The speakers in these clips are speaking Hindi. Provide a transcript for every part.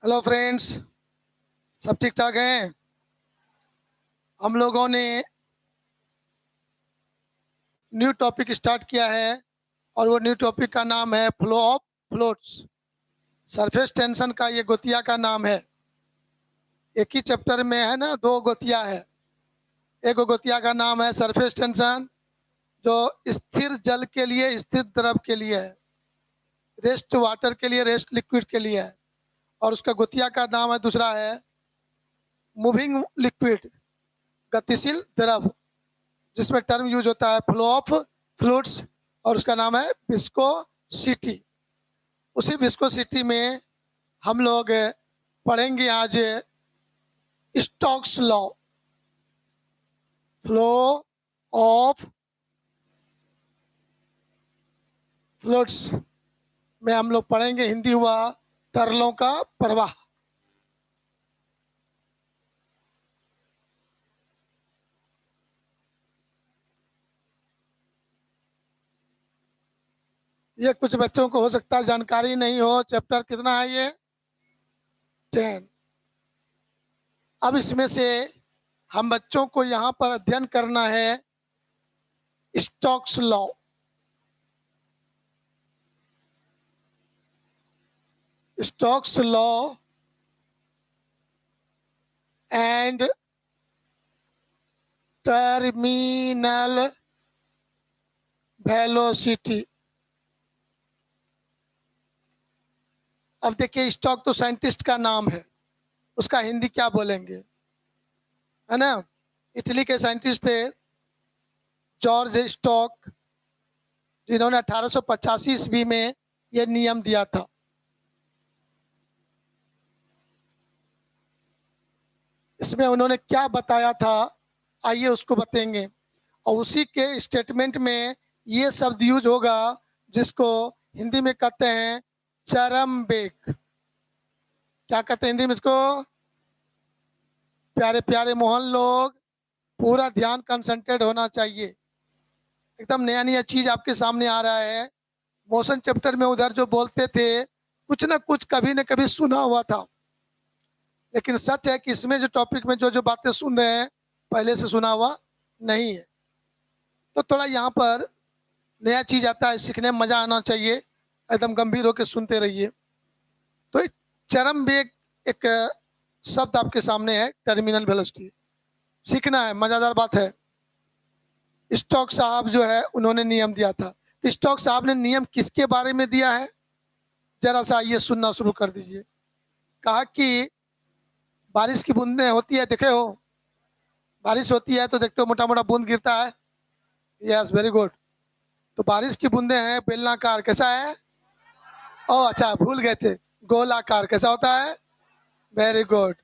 हेलो फ्रेंड्स, सब ठीक ठाक हैं। हम लोगों ने न्यू टॉपिक स्टार्ट किया है और वो न्यू टॉपिक का नाम है flow of fluids. Surface tension का ये गोतिया का नाम है। एक ही चैप्टर में है ना, दो गोतिया है। एक गोतिया का नाम है सरफेस टेंशन, जो स्थिर जल के लिए, स्थिर द्रव के लिए है, रेस्ट वाटर के लिए, रेस्ट लिक्विड के लिए है। और उसका गोतिया का नाम है, दूसरा है मूविंग लिक्विड, गतिशील द्रव, जिसमें टर्म यूज होता है फ्लो ऑफ फ्लूइड्स, और उसका नाम है विस्कोसिटी। उसी विस्कोसिटी में हम लोग पढ़ेंगे आज Stokes law, flow of fluids में हम लोग पढ़ेंगे, हिंदी हुआ तरलों का प्रवाह। ये कुछ बच्चों को हो सकता है जानकारी नहीं हो। चैप्टर कितना है ये? 10। अब इसमें से हम बच्चों को यहाँ पर अध्ययन करना है Stokes law. Stokes law and terminal velocity. अब देखिए, स्टोक तो साइंटिस्ट का नाम है, उसका हिंदी क्या बोलेंगे, है ना। इटली के साइंटिस्ट थे जॉर्ज स्टोक, जिन्होंने 1885 ईस्वी में यह नियम दिया था। इसमें उन्होंने क्या बताया था, आइए उसको बताएंगे। और उसी के स्टेटमेंट में ये शब्द यूज होगा जिसको हिंदी में कहते हैं चरम वेग। क्या कहते हैं हिंदी में इसको? प्यारे प्यारे मोहन लोग, पूरा ध्यान कंसंट्रेट होना चाहिए। एकदम नया नया चीज आपके सामने आ रहा है। मोशन चैप्टर में उधर जो बोलते थे, कुछ ना कुछ कभी न कभी सुना हुआ था, लेकिन सच है कि इसमें जो टॉपिक में जो जो बातें सुन रहे हैं, पहले से सुना हुआ नहीं है। तो थोड़ा यहाँ पर नया चीज आता है, सीखने में मजा आना चाहिए, एकदम गंभीर होकर सुनते रहिए। तो एक चरम वेग एक शब्द आपके सामने है, टर्मिनल वेलोसिटी। सीखना है, मजेदार बात है। स्टोक साहब जो है उन्होंने नियम दिया था। स्टोक साहब ने नियम किसके बारे में दिया है, जरा सा ये सुनना शुरू कर दीजिए। कहा कि बारिश की बूंदें होती है, देखे हो, बारिश होती है तो देखते हो मोटा मोटा बूंद गिरता है। Yes, very good. तो बारिश की बूंदें हैं बेलनाकार, कैसा है? ओ अच्छा, भूल गए थे, गोलाकार कैसा होता है? Very good.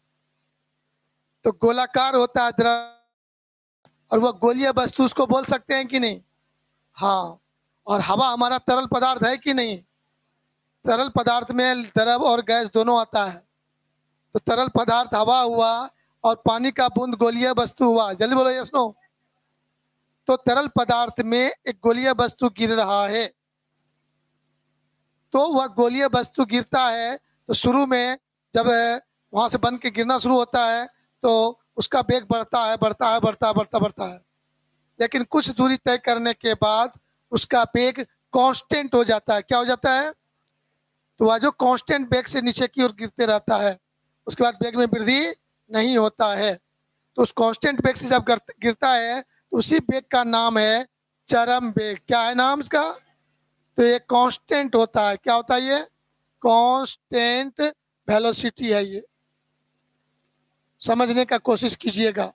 तो गोलाकार होता है द्रव, और वह गोलीय वस्तु उसको बोल सकते हैं कि नहीं? हाँ। और हवा हमारा तरल पदार्थ है कि नहीं? तरल पदार्थ में द्रव और गैस दोनों आता है। तो तरल पदार्थ हवा हुआ और पानी का बूंद गोलीय वस्तु हुआ। जल्दी बोलो, यस नो। तो तरल पदार्थ में एक गोलीय वस्तु गिर रहा है, तो वह गोलीय वस्तु गिरता है तो शुरू में जब वहां से बन के गिरना शुरू होता है तो उसका वेग बढ़ता है, बढ़ता है, बढ़ता है, बढ़ता बढ़ता है। लेकिन कुछ दूरी तय करने के बाद उसका वेग कांस्टेंट हो जाता है। क्या हो जाता है? तो वह जो कांस्टेंट वेग से नीचे की ओर गिरते रहता है, उसके बाद वेग में वृद्धि नहीं होता है। तो उस कांस्टेंट वेग से जब गिरता है तो उसी वेग का नाम है चरम वेग। क्या है नाम इसका? तो ये कांस्टेंट होता है। क्या होता है ये? कांस्टेंट वेलोसिटी है ये। समझने का कोशिश कीजिएगा,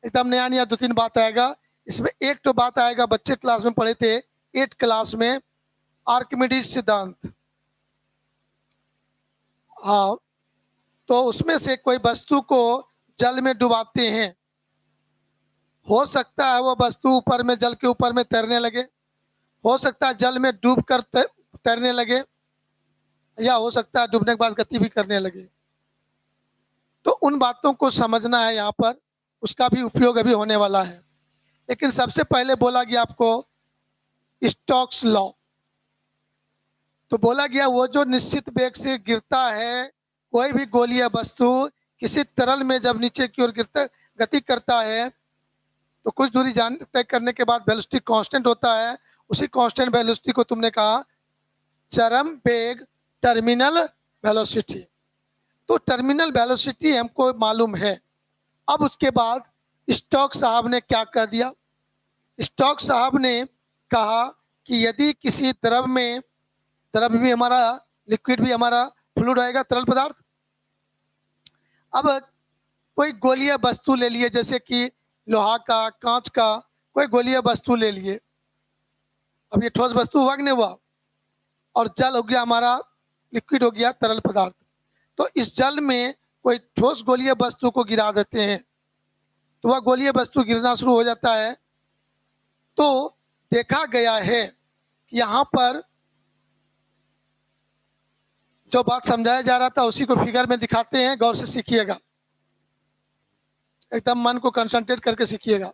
एकदम नया नया दो तीन बात आएगा इसमें। एक तो बात आएगा, बच्चे क्लास में पढ़े थे 8 क्लास में, आर्किमिडीज सिद्धांत। हाँ, तो उसमें से कोई वस्तु को जल में डुबाते हैं, हो सकता है वो वस्तु ऊपर में, जल के ऊपर में तैरने लगे, हो सकता है जल में डूब कर तैरने लगे, या हो सकता है डूबने के बाद गति भी करने लगे। तो उन बातों को समझना है यहाँ पर, उसका भी उपयोग अभी होने वाला है। लेकिन सबसे पहले बोला गया आपको स्टोक्स लॉ। तो बोला गया वो जो निश्चित वेग से गिरता है कोई भी गोलीय वस्तु किसी तरल में जब नीचे की ओर गिरता गति करता है तो कुछ दूरी जान तय करने के बाद वेलोसिटी कांस्टेंट होता है। उसी कांस्टेंट वेलोसिटी को तुमने कहा चरम वेग, टर्मिनल वेलोसिटी। तो टर्मिनल वेलोसिटी हमको मालूम है। अब उसके बाद स्टोक्स साहब ने क्या कह दिया? स्टोक्स साहब ने कहा कि यदि किसी द्रव में, द्रव भी हमारा लिक्विड भी हमारा फ्लूइड आएगा, तरल पदार्थ। अब कोई गोलीय वस्तु ले लिए, जैसे कि लोहा का, कांच का, कोई गोलीय वस्तु ले लिए। अब ये ठोस वस्तु हुआ कि नहीं हुआ? और जल हो गया हमारा, लिक्विड हो गया तरल पदार्थ। तो इस जल में कोई ठोस गोलीय वस्तु को गिरा देते हैं तो वह गोलीय वस्तु गिरना शुरू हो जाता है। तो देखा गया है कि यहाँ पर जो बात समझाया जा रहा था उसी को फिगर में दिखाते हैं, गौर से सीखिएगा, एकदम मन को कंसंट्रेट करके सीखिएगा।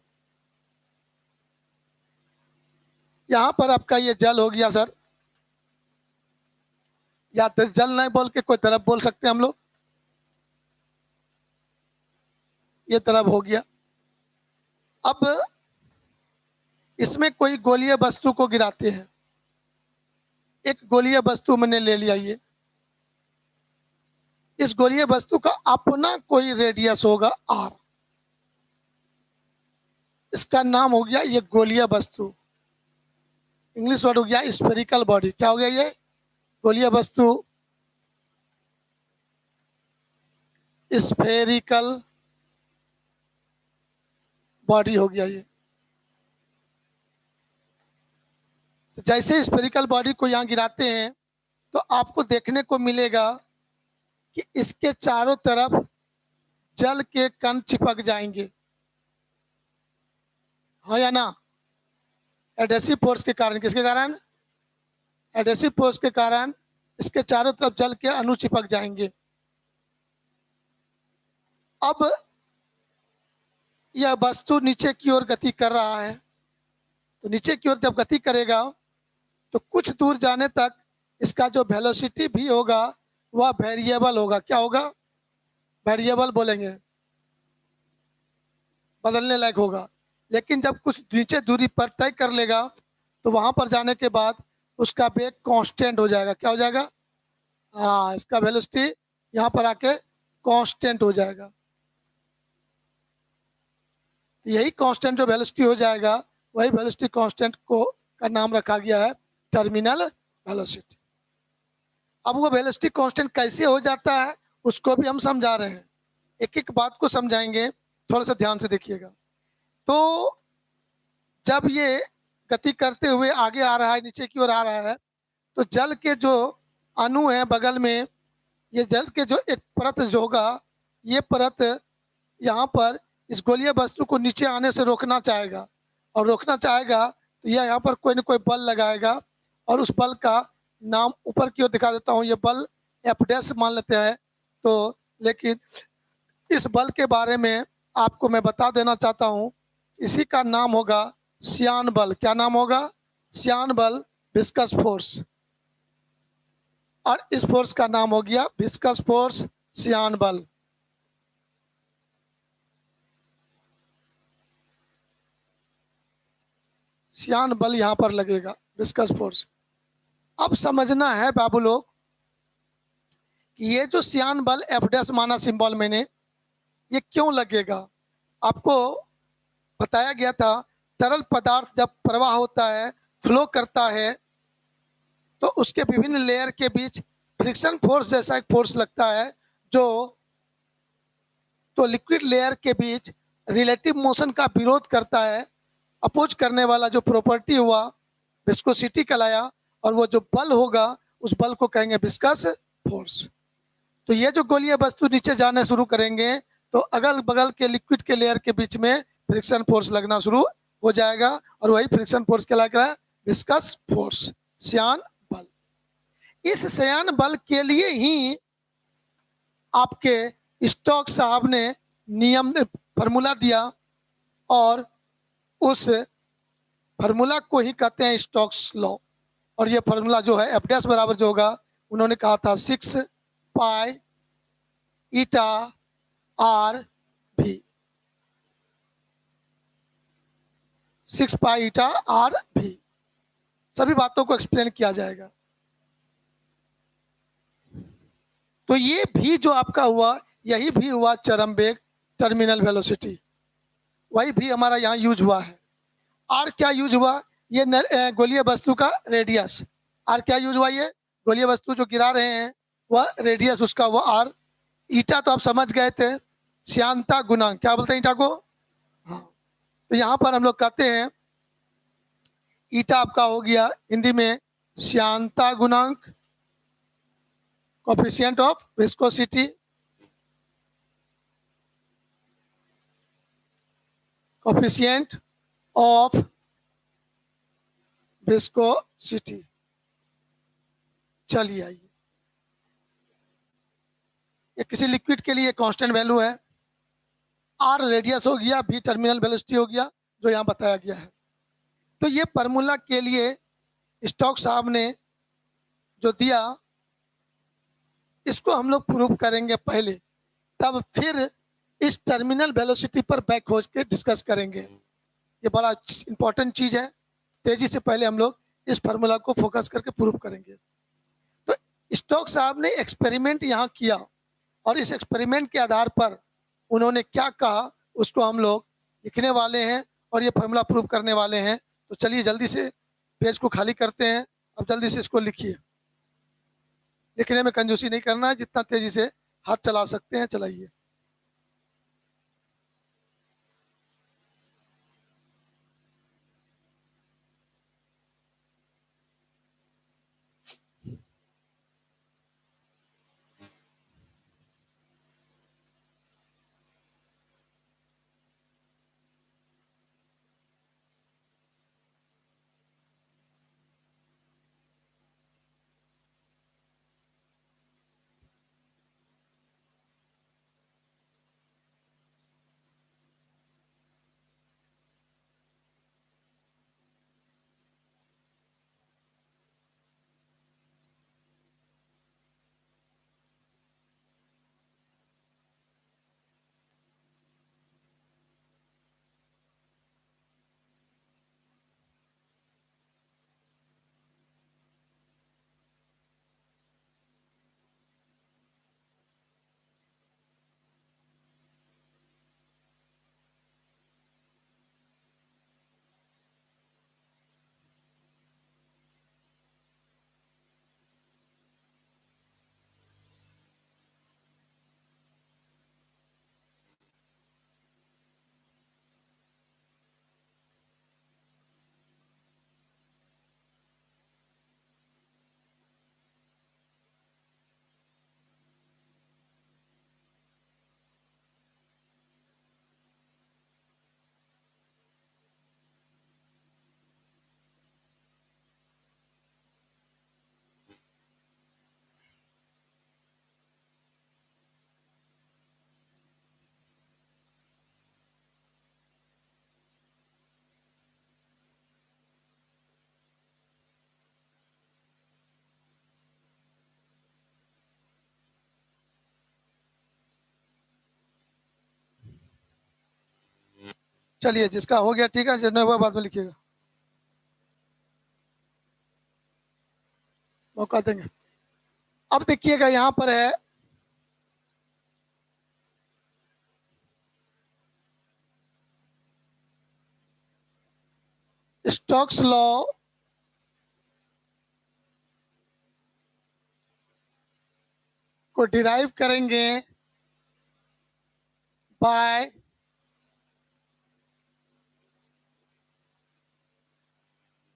यहाँ पर आपका ये जल हो गया सर, या जल नहीं बोल के कोई द्रव बोल सकते हैं हम लोग। ये द्रव हो गया। अब इसमें कोई गोलीय वस्तु को गिराते हैं। एक गोलीय वस्तु मैंने ले लिया। ये इस गोलीय वस्तु का अपना कोई रेडियस होगा r। इसका नाम हो गया ये गोलीय वस्तु, इंग्लिश वर्ड हो गया स्फेरिकल बॉडी। क्या हो गया? ये गोलीय वस्तु स्फेरिकल बॉडी हो गया। ये तो जैसे स्फेरिकल बॉडी को यहाँ गिराते हैं तो आपको देखने को मिलेगा कि इसके चारों तरफ जल के कण चिपक जाएंगे, हाँ या ना? एडेसिव फोर्स के कारण। किसके कारण? एडेसिव फोर्स के कारण इसके चारों तरफ जल के अणु चिपक जाएंगे। अब यह वस्तु नीचे की ओर गति कर रहा है, तो नीचे की ओर जब गति करेगा तो कुछ दूर जाने तक इसका जो वेलोसिटी भी होगा वह वेरिएबल होगा। क्या होगा? वेरिएबल बोलेंगे, बदलने लायक होगा। लेकिन जब कुछ नीचे दूरी पर तय कर लेगा तो वहां पर जाने के बाद उसका वेग कांस्टेंट हो जाएगा। क्या हो जाएगा? हाँ, इसका वेलोसिटी यहाँ पर आके कांस्टेंट हो जाएगा। यही कांस्टेंट जो वेलोसिटी हो जाएगा, वही वेलोसिटी कांस्टेंट को का नाम रखा गया है टर्मिनल वेलोसिटी। अब वो वेलोसिटी कांस्टेंट कैसे हो जाता है उसको भी हम समझा रहे हैं, एक एक बात को समझाएंगे, थोड़ा सा ध्यान से देखिएगा। तो जब ये गति करते हुए आगे आ रहा है, नीचे की ओर आ रहा है, तो जल के जो अणु हैं बगल में, ये जल के जो एक परत जो होगा, ये परत यहाँ पर इस गोलीय वस्तु को नीचे आने से रोकना चाहेगा, और रोकना चाहेगा तो यह यहाँ पर कोई न कोई बल लगाएगा, और उस बल का नाम ऊपर की ओर दिखा देता हूँ। ये बल एफ डैश मान लेते हैं। तो लेकिन इस बल के बारे में आपको मैं बता देना चाहता हूँ, इसी का नाम होगा सियान बल। क्या नाम होगा? सियान बल, विस्कस फोर्स। और इस फोर्स का नाम हो गया विस्कस फोर्स, सियान बल। सियान बल यहां पर लगेगा, विस्कस फोर्स। अब समझना है बाबू लोग कि ये जो सियान बल एफ डैश माना सिंबल मैंने, ये क्यों लगेगा? आपको बताया गया था तरल पदार्थ जब प्रवाह होता है, फ्लो करता है, तो उसके विभिन्न लेयर के बीच फ्रिक्शन फोर्स जैसा एक फोर्स लगता है, जो तो लिक्विड लेयर के बीच रिलेटिव मोशन का विरोध करता है। अपोज करने वाला जो प्रॉपर्टी हुआ विस्कोसिटी कहलाया, और वो जो बल होगा उस बल को कहेंगे विस्कस फोर्स। तो ये जो गोलीय वस्तु नीचे जाने शुरू करेंगे तो अगल बगल के लिक्विड के लेयर के बीच में फ्रिक्शन फोर्स लगना शुरू हो जाएगा, और वही फ्रिक्शन फोर्स कहलाएगा विस्कस फोर्स, सियान बल। इस सियान बल के लिए ही आपके स्टोक्स साहब ने नियम फार्मूला दिया, और उस फार्मूला को ही कहते हैं स्टोक्स लॉ। और ये फार्मूला जो है एफ डैश बराबर जो होगा, उन्होंने कहा था 6 पाई ईटा आर भी, 6 पाई ईटा आर भी, सभी बातों को एक्सप्लेन किया जाएगा। तो ये भी जो आपका हुआ, यही भी हुआ चरम वेग, टर्मिनल वेलोसिटी, वही भी हमारा यहाँ यूज हुआ है। आर क्या यूज हुआ? ये गोलीय वस्तु का रेडियस। आर क्या यूज हुआ? ये गोलीय वस्तु जो गिरा रहे हैं वह रेडियस उसका वो आर। ईटा तो आप समझ गए थे, श्यानता गुणांक, क्या बोलते हैं ईटा को? हाँ। तो यहाँ पर हम लोग कहते हैं ईटा आपका हो गया हिंदी में श्यानता गुणांक, coefficient of viscosity, coefficient of viscosity. चलिए आइए, ये किसी लिक्विड के लिए कांस्टेंट वैल्यू है। आर रेडियस हो गया, भी टर्मिनल वेलोसिटी हो गया, जो यहाँ बताया गया है। तो ये फार्मूला के लिए स्टोक साहब ने जो दिया, इसको हम लोग प्रूव करेंगे पहले, तब फिर इस टर्मिनल वेलोसिटी पर बैक हो के डिस्कस करेंगे। ये बड़ा इंपॉर्टेंट चीज है। तेजी से पहले हम लोग इस फार्मूला को फोकस करके प्रूव करेंगे। तो स्टोक साहब ने एक्सपेरिमेंट यहाँ किया और इस एक्सपेरिमेंट के आधार पर उन्होंने क्या कहा उसको हम लोग लिखने वाले हैं और ये फार्मूला प्रूव करने वाले हैं। तो चलिए जल्दी से पेज को खाली करते हैं, अब जल्दी से इसको लिखिए। लिखने में कंजूसी नहीं करना है, जितना तेजी से हाथ चला सकते हैं चलाइए। चलिए जिसका हो गया ठीक है, जिसने हुआ बाद में लिखिएगा, मौका देंगे। अब देखिएगा यहाँ पर है स्टोक्स लॉ को डिराइव करेंगे बाय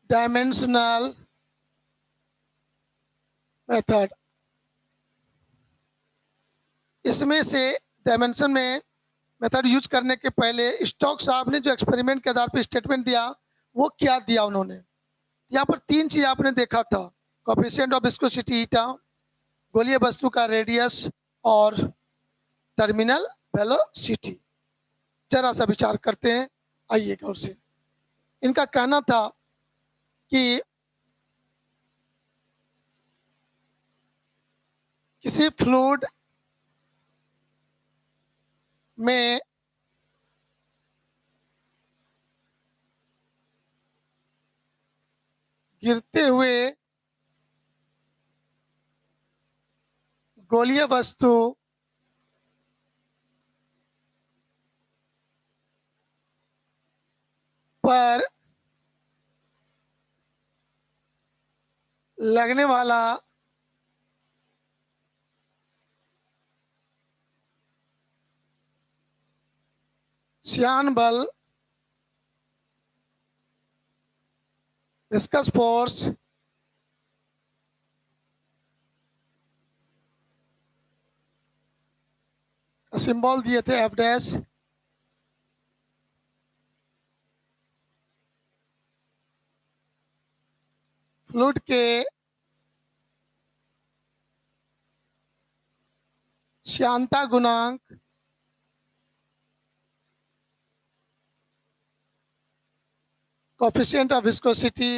डायमेंशनल मेथड। इसमें से डायमेंशन में मेथड यूज करने के पहले स्टोक साहब ने जो एक्सपेरिमेंट के आधार पर स्टेटमेंट दिया, वो क्या दिया उन्होंने? यहाँ पर तीन चीज आपने देखा था, कोफिशिएंट ऑफ विस्कोसिटी ईटा, गोलीय वस्तु का रेडियस और टर्मिनल वेलोसिटी। जरा सा विचार करते हैं, आइए गौर से। इनका कहना था कि किसी फ्लूइड में गिरते हुए गोलीय वस्तु पर लगने वाला श्यान बल विस्कस फोर्स का सिंबल दिए थे एफ डैश। फ्लूइड के श्यानता गुणांक coefficient of viscosity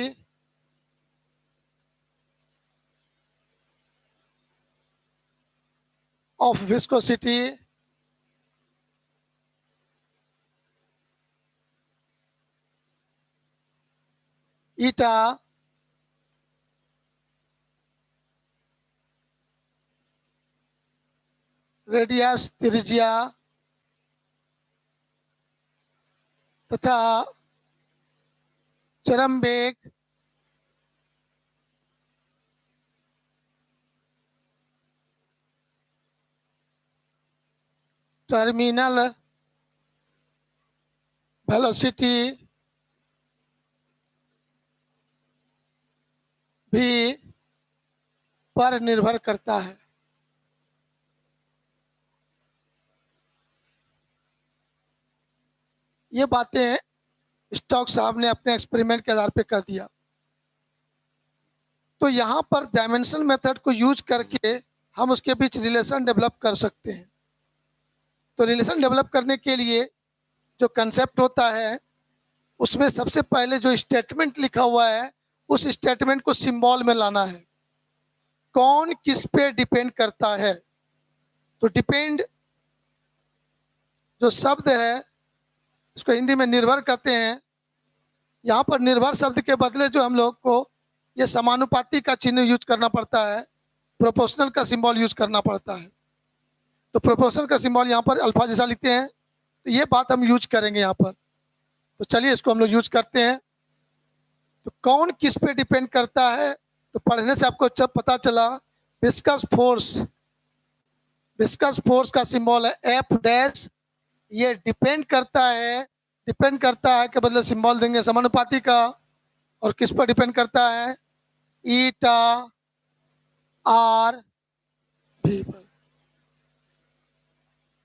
of viscosity eta radius त्रिज्या तथा चरम वेग टर्मिनल वेलोसिटी भी पर निर्भर करता है। ये बातें स्टोक्स साहब ने अपने एक्सपेरिमेंट के आधार पे कर दिया। तो यहाँ पर डायमेंशन मेथड को यूज करके हम उसके बीच रिलेशन डेवलप कर सकते हैं। तो रिलेशन डेवलप करने के लिए जो कंसेप्ट होता है उसमें सबसे पहले जो स्टेटमेंट लिखा हुआ है उस स्टेटमेंट को सिंबल में लाना है। कौन किस पे डिपेंड करता है? तो डिपेंड जो शब्द है इसको हिंदी में निर्भर करते हैं। यहाँ पर निर्भर शब्द के बदले जो हम लोग को ये समानुपाती का चिन्ह यूज करना पड़ता है, प्रोपोर्शनल का सिंबल यूज करना पड़ता है। तो प्रोपोर्शनल का सिंबल यहाँ पर अल्फा जैसा लिखते हैं, तो ये बात हम यूज करेंगे यहाँ पर। तो चलिए इसको हम लोग यूज करते हैं। तो कौन किस पे डिपेंड करता है? तो पढ़ने से आपको जब पता चला विस्कस फोर्स का सिंबल है एफ डैश। ये डिपेंड करता है के बदले सिंबल देंगे समानुपाती का। और किस पर डिपेंड करता है? ईटा आर भी पर।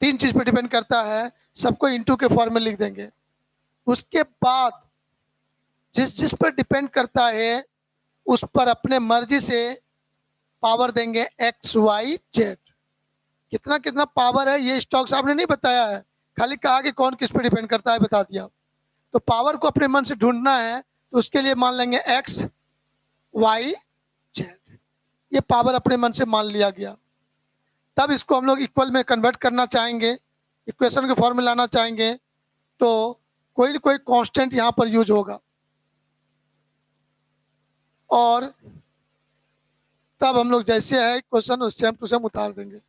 तीन चीज पर डिपेंड करता है, सबको इनटू के फॉर्म में लिख देंगे। उसके बाद जिस पर डिपेंड करता है उस पर अपने मर्जी से पावर देंगे एक्स वाई जेड। कितना कितना पावर है ये स्टोक साहब ने नहीं बताया है, खाली कहा कि कौन किस पर डिपेंड करता है बता दिया। तो पावर को अपने मन से ढूंढना है, तो उसके लिए मान लेंगे एक्स वाई जेड। ये पावर अपने मन से मान लिया गया। तब इसको हम लोग इक्वल में कन्वर्ट करना चाहेंगे, इक्वेशन के फॉर्म में लाना चाहेंगे, तो कोई ना कोई कांस्टेंट यहाँ पर यूज होगा। और तब हम लोग जैसे है क्वेश्चन उस सेम टू सेम उतार देंगे।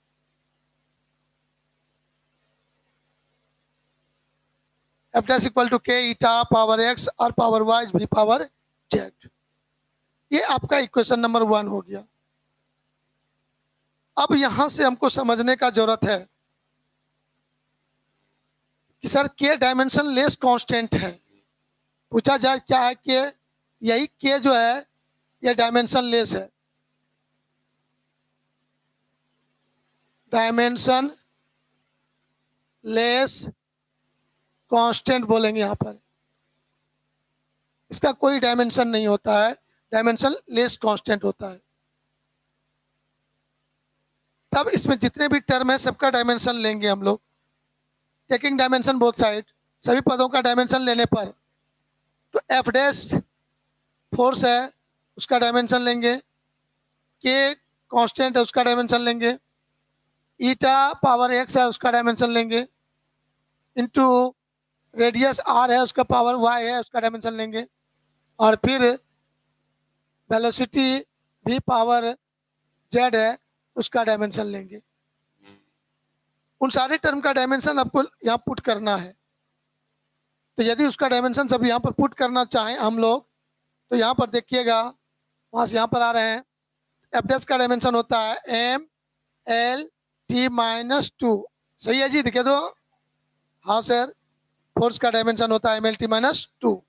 एफ डैश इक्वल टू के ईटा पावर एक्स और पावर वाई भी पावर जेड। ये आपका इक्वेशन नंबर 1 हो गया। अब यहां से हमको समझने का जरूरत है कि सर के डायमेंशन लेस कांस्टेंट है। पूछा जाए क्या है के? यही के जो है ये डायमेंशन लेस है। डायमेंशन लेस कांस्टेंट बोलेंगे यहाँ पर। इसका कोई डायमेंशन नहीं होता है, डायमेंशन लेस कांस्टेंट होता है। तब इसमें जितने भी टर्म है सबका डायमेंशन लेंगे हम लोग, टेकिंग डायमेंशन बोथ साइड। सभी पदों का डायमेंशन लेने पर तो एफ डैश फोर्स है उसका डायमेंशन लेंगे, के कांस्टेंट है उसका डायमेंशन लेंगे, ईटा पावर एक्स है उसका डायमेंशन लेंगे, इंटू रेडियस आर है उसका पावर वाई है उसका डायमेंशन लेंगे, और फिर वेलोसिटी भी पावर जेड है उसका डायमेंशन लेंगे। उन सारे टर्म का डायमेंशन आपको यहाँ पुट करना है। तो यदि उसका डायमेंशन सब यहाँ पर पुट करना चाहें हम लोग, तो यहाँ पर देखिएगा, वहाँ से यहाँ पर आ रहे हैं, एफ डैश का डायमेंशन होता है M L T minus two. सही है जी, दिखे दो। हाँ सर, फोर्स का डायमेंशन होता है M L T minus two.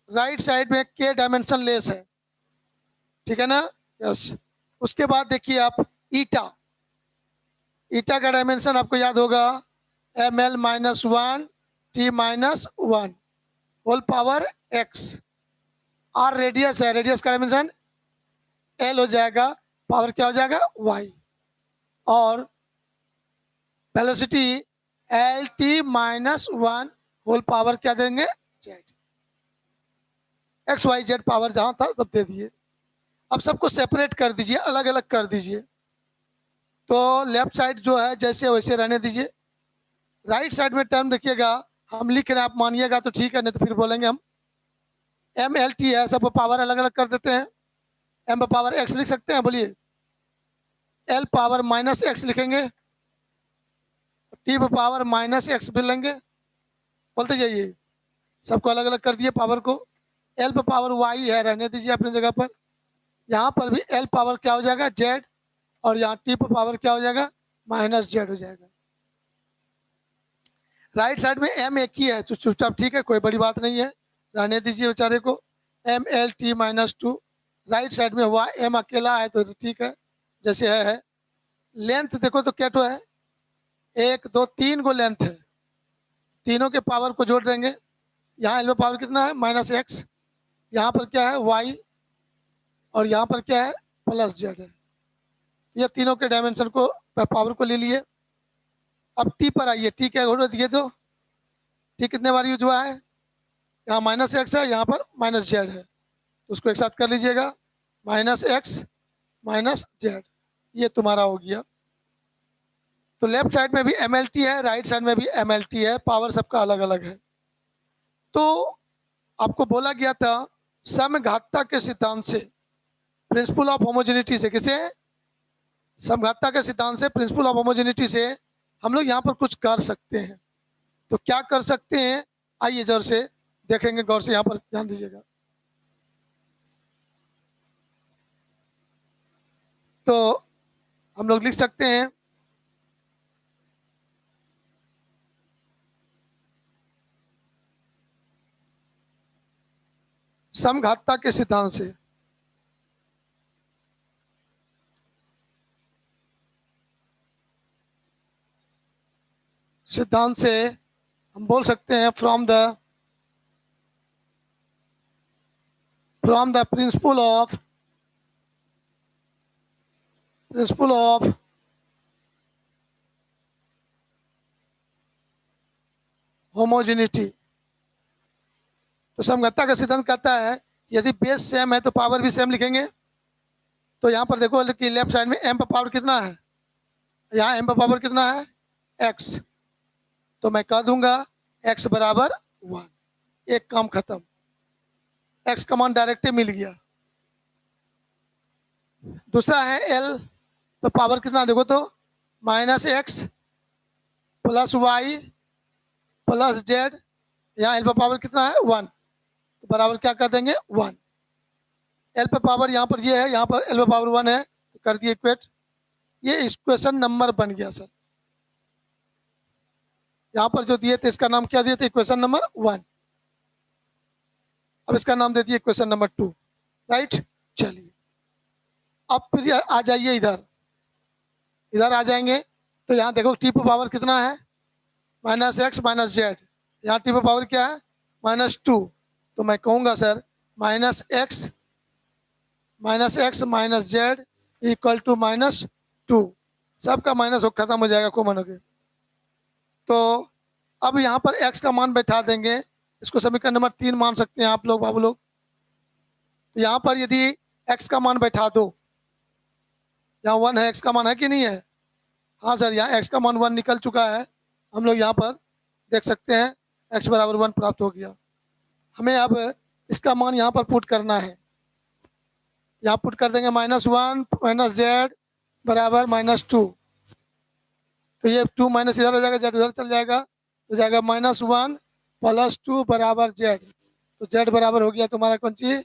Right side में के डायमेंशन लेस है, ठीक है ना? यस। उसके बाद देखिए आप ईटा, ईटा का डायमेंशन आपको याद होगा M L minus one T minus one whole power X. R radius है, रेडियस का डायमेंशन एल हो जाएगा, पावर क्या हो जाएगा वाई, और velocity L T minus one whole power क्या देंगे Z. X Y Z power जहां था तब दे दिए। अब सबको सेपरेट कर दीजिए, अलग अलग कर दीजिए। तो लेफ्ट साइड जो है जैसे वैसे रहने दीजिए। राइट साइड में टर्म देखिएगा, हम लिख रहे हैं, आप मानिएगा तो ठीक है, नहीं तो फिर बोलेंगे हम। एम एल टी है, सबको पावर अलग अलग कर देते हैं। एम पावर एक्स लिख सकते हैं, बोलिए। एल पावर माइनस एक्स लिखेंगे, टी पावर माइनस एक्स भी लेंगे, बोलते जाइए। सबको अलग अलग कर दिए पावर को। एल पर पावर वाई है, रहने दीजिए अपनी जगह पर। यहाँ पर भी एल पावर क्या हो जाएगा जेड, और यहाँ टी पर पावर क्या हो जाएगा माइनस जेड हो जाएगा। राइट साइड में एम एक ही है, तो चुपचाप ठीक है, कोई बड़ी बात नहीं है, रहने दीजिए बेचारे को। M L T minus two right side में हुआ, एम अकेला है तो ठीक है जैसे है। लेंथ देखो तो क्या तो है, एक दो तीन गो लेंथ है, तीनों के पावर को जोड़ देंगे। यहाँ एल पावर कितना है माइनस एक्स, यहाँ पर क्या है वाई, और यहाँ पर क्या है प्लस जेड है। ये तीनों के डायमेंशन को पावर को ले लिए। अब टी पर आइए, टी क्या घोड़ दिए तो टी कितने बार यूज हुआ है, यहाँ माइनस एक्स है, यहाँ पर माइनस जेड है, तो उसको एक साथ कर लीजिएगा, माइनस एक्स माइनस जेड, ये तुम्हारा हो गया। तो लेफ्ट साइड में भी एम एल टी है, राइट साइड में भी एम एल टी है, पावर सबका अलग अलग है। तो आपको बोला गया था समघातता के सिद्धांत से, प्रिंसिपल ऑफ होमोजेनिटी से, किसे समघातता के सिद्धांत से, प्रिंसिपल ऑफ होमोजेनिटी से हम लोग यहाँ पर कुछ कर सकते हैं। तो क्या कर सकते हैं, आइए जोर से देखेंगे, गौर से यहाँ पर ध्यान दीजिएगा। तो हम लोग लिख सकते हैं समघातता के सिद्धांत से, सिद्धांत से हम बोल सकते हैं from the principle of homogeneity. तो समघातता का सिद्धांत कहता है यदि बेस सेम है तो पावर भी सेम लिखेंगे। तो यहाँ पर देखो कि लेफ्ट साइड में एम पर पावर कितना है, यहाँ एम पर पावर कितना है एक्स, तो मैं कह दूंगा एक्स बराबर वन, एक काम खत्म, एक्स का मान डायरेक्ट मिल गया। दूसरा है एल तो पावर कितना देखो तो minus X plus Y plus Z, यहाँ एल पर पावर कितना है वन, तो बराबर क्या कर देंगे वन। एल पर पावर यहाँ पर ये है, यहाँ पर एल पर पावर वन है, तो कर दिए इक्वेट। ये इक्वेशन नंबर बन गया सर। यहाँ पर जो दिए थे इसका नाम क्या दिए थे, इक्वेशन नंबर वन। अब इसका नाम दे दिए इक्वेशन नंबर टू, राइट। चलिए अब फिर आ जाइए इधर, इधर आ जाएंगे तो यहाँ देखो टी पर पावर कितना है माइनस एक्स माइनस जेड, यहाँ टी पर पावर क्या है माइनस टू, तो मैं कहूँगा sir minus X minus Z equal to minus two, सबका माइनस हो खत्म हो जाएगा कॉमन हो गया। तो अब यहाँ पर x का मान बैठा देंगे, इसको समीकरण नंबर 3 मान सकते हैं आप लोग बाबू लोग। तो यहाँ पर यदि x का मान बैठा दो, यहाँ 1 है, x का मान है कि नहीं है, हाँ सर यहाँ x का मान 1 निकल चुका है, हम लोग यहाँ पर देख सकते हैं x बराबर 1 प्राप्त हो गया। हमें अब इसका मान यहाँ पर पुट करना है। यहाँ पुट कर देंगे -1 माइनस जेड बराबर -2। तो ये 2 माइनस इधर आ जाएगा, जेड उधर चल जाएगा, तो जाएगा -1 प्लस 2 बराबर जेड। तो जेड बराबर हो गया तुम्हारा कौन सी,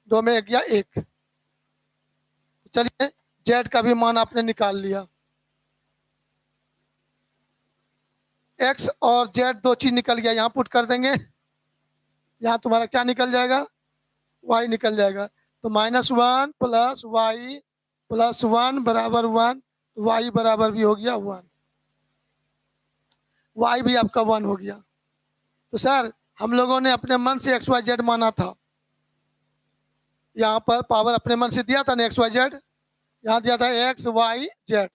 2 में गया 1। तो चलिए जेड का भी मान आपने निकाल लिया। एक्स और जेड दो चीज निकल गया, यहाँ पुट कर देंगे। यहाँ तुम्हारा क्या निकल जाएगा, वाई निकल जाएगा। तो -1 प्लस वाई प्लस 1 बराबर 1, वाई बराबर भी हो गया 1, वाई भी आपका 1 हो गया। तो सर हम लोगों ने अपने मन से एक्स वाई जेड माना था, यहाँ पर पावर अपने मन से दिया था ना एक्स वाई जेड, यहाँ दिया था एक्स वाई जेड,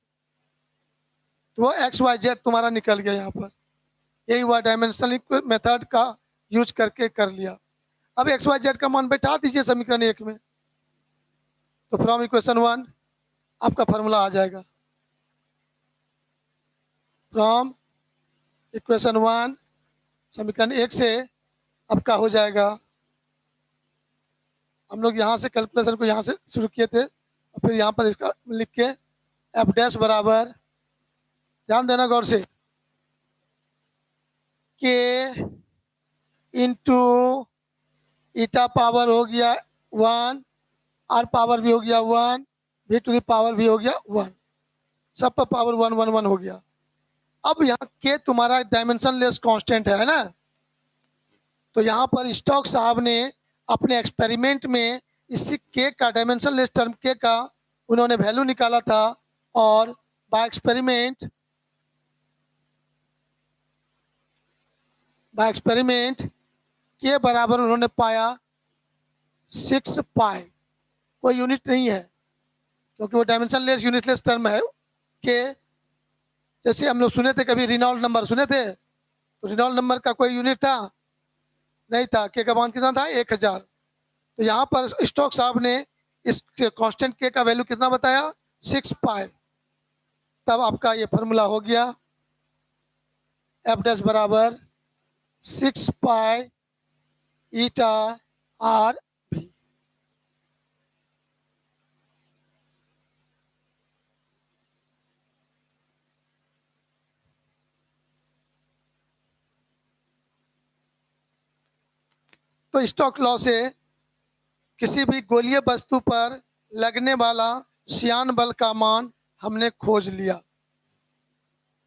तो वो एक्स वाई जेड तुम्हारा निकल गया यहाँ पर। यही हुआ, डायमेंशनल मेथड का यूज करके कर लिया। अब एक्स वाई जेड का मान बैठा दीजिए समीकरण 1 में, तो फ्रॉम इक्वेशन 1 आपका फॉर्मूला आ जाएगा। फ्रॉम इक्वेशन 1 समीकरण 1 से आपका हो जाएगा। हम लोग यहाँ से कैलकुलेशन को यहाँ से शुरू किए थे, और फिर यहाँ पर इसका लिख के एफ डैश बराबर, ध्यान देना गौर से, के इंटू ईटा पावर हो गया 1, आर पावर भी हो गया 1, वी टू द पावर भी हो गया 1, सब पर पावर 1 1 1 हो गया। अब यहाँ के तुम्हारा डायमेंशन लेस कॉन्स्टेंट है ना, तो यहाँ पर स्टोक साहब ने अपने एक्सपेरिमेंट में इसी के का डायमेंशन लेस टर्म के का उन्होंने वैल्यू निकाला था, और बाय एक्सपेरिमेंट के बराबर उन्होंने पाया 6 पाई। कोई यूनिट नहीं है, क्योंकि वो डायमेंशन लेस यूनिटलेस टर्म है के। जैसे हम लोग सुने थे, कभी रिनॉल्ड नंबर सुने थे, तो रिनॉल्ड नंबर का कोई यूनिट था नहीं था, के का मान कितना था 1000। तो यहाँ पर स्टोक साहब ने इस कांस्टेंट के का वैल्यू कितना बताया, 6 पाई। तब आपका ये फॉर्मूला हो गया एफ डैश बराबर 6 पाई ईटा आर भी। तो स्टोक लॉ से किसी भी गोलीय वस्तु पर लगने वाला श्यान बल का मान हमने खोज लिया।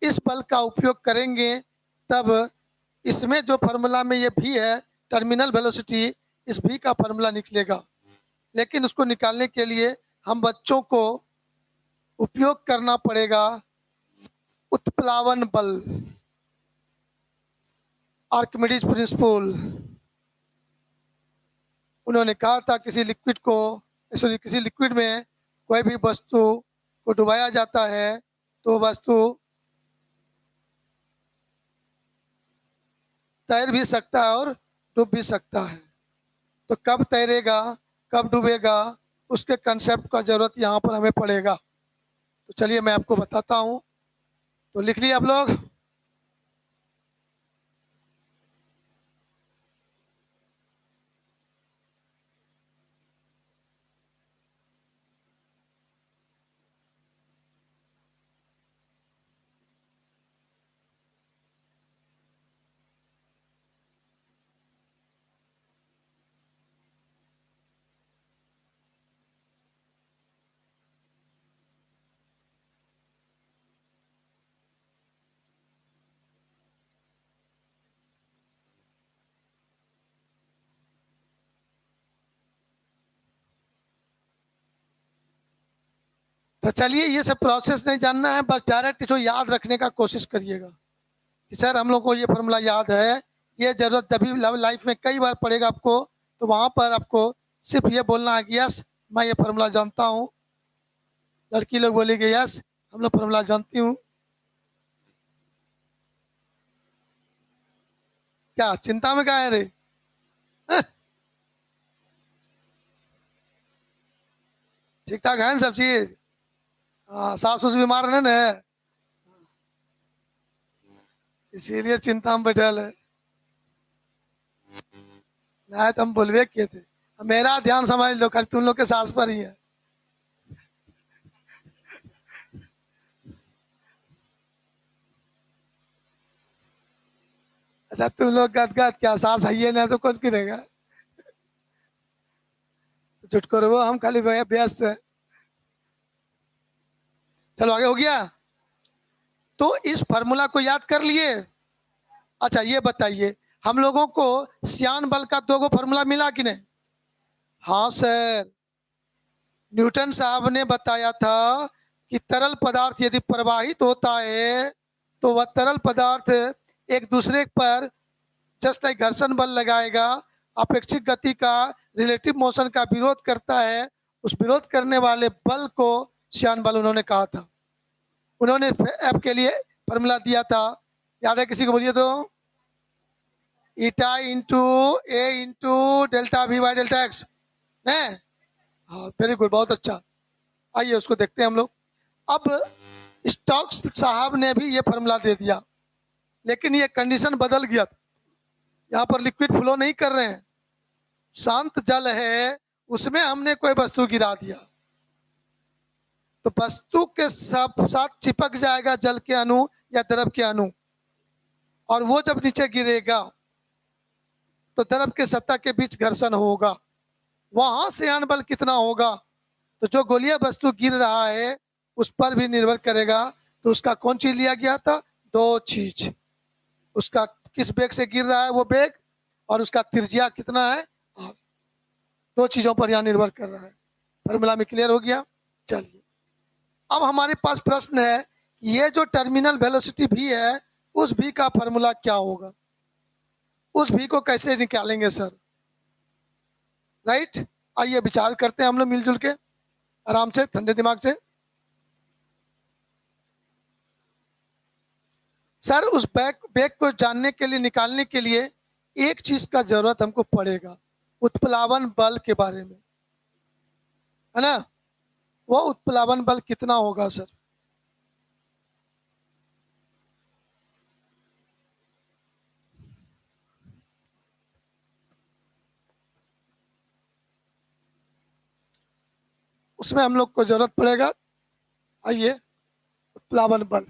इस बल का उपयोग करेंगे तब इसमें जो फार्मूला में ये भी है टर्मिनल वेलोसिटी, इस भी का फार्मूला निकलेगा। लेकिन उसको निकालने के लिए हम बच्चों को उपयोग करना पड़ेगा उत्प्लावन बल, आर्किमिडीज प्रिंसिपल। उन्होंने कहा था किसी लिक्विड को, किसी लिक्विड में कोई भी वस्तु को डुबाया जाता है तो वस्तु तैर भी सकता है और डूब भी सकता है। तो कब तैरेगा कब डूबेगा उसके कंसेप्ट का जरूरत यहाँ पर हमें पड़ेगा। तो चलिए मैं आपको बताता हूँ, तो लिख लिया आप लोग। तो चलिए ये सब प्रोसेस नहीं जानना है, बस डायरेक्ट इसको याद रखने का कोशिश करिएगा कि सर हम लोग को ये फॉर्मूला याद है। ये जरूरत जब भी लाइफ में कई बार पड़ेगा आपको, तो वहां पर आपको सिर्फ ये बोलना है कि यस मैं ये फॉर्मूला जानता हूँ। लड़की लोग बोलेगी यस हम लोग फॉर्मूला जानती हूँ। क्या चिंता में क्या है रे? ठीक ठाक है ना सब चीज? हाँ, सास उस बीमार है ना? इसीलिए चिंता में बैठल है। नहीं तो हम बोलवे किए थे। मेरा ध्यान समझ लो, खाली तुम लोग के सांस पर ही है। अच्छा तुम लोग गदगद क्या सांस है ना तो कौन गिरेगा। चुटकुरे वो हम खाली व्यस्त है। चलो आगे हो गया। तो इस फार्मूला को याद कर लिए। अच्छा ये बताइए, हम लोगों को श्यान बल का दो गो फार्मूला मिला कि नहीं? हाँ सर। न्यूटन साहब ने बताया था कि तरल पदार्थ यदि प्रवाहित होता है तो वह तरल पदार्थ एक दूसरे पर जस्ट लाइक घर्षण बल लगाएगा, अपेक्षित गति का, रिलेटिव मोशन का विरोध करता है। उस विरोध करने वाले बल को श्यान बल उन्होंने कहा था। उन्होंने एफ के लिए फॉर्मूला दिया था, याद है किसी को? बोलिए तो। Eta into A into delta we by delta x. नहीं? हाँ वेरी गुड, बहुत अच्छा। आइए उसको देखते हैं हम लोग। अब स्टोक्स साहब ने भी ये फॉर्मूला दे दिया, लेकिन ये कंडीशन बदल गया। यहाँ पर लिक्विड फ्लो नहीं कर रहे हैं, शांत जल है, उसमें हमने कोई वस्तु गिरा दिया तो वस्तु के साथ चिपक जाएगा जल के अणु या द्रव के अणु, और वो जब नीचे गिरेगा तो द्रव के सतह के बीच घर्षण होगा। वहां से आयन बल कितना होगा, तो जो गोलीय वस्तु गिर रहा है उस पर भी निर्भर करेगा। तो उसका कौन चीज लिया गया था? दो चीज। उसका किस वेग से गिर रहा है वो वेग, और उसका त्रिज्या कितना है, दो चीजों पर यहाँ निर्भर कर रहा है। फॉर्मूला में क्लियर हो गया? चलिए अब हमारे पास प्रश्न है कि ये जो टर्मिनल वेलोसिटी भी है, उस भी का फॉर्मूला क्या होगा? उस भी को कैसे निकालेंगे सर? राइट, आइए विचार करते हैं हम लोग मिलजुल के, आराम से, ठंडे दिमाग से। सर उस वेग को जानने के लिए, निकालने के लिए एक चीज का जरूरत हमको पड़ेगा, उत्प्लावन बल के बारे में, है ना? वो उत्प्लावन बल कितना होगा सर? उसमें हम लोग को जरूरत पड़ेगा, आइए, उत्प्लावन बल।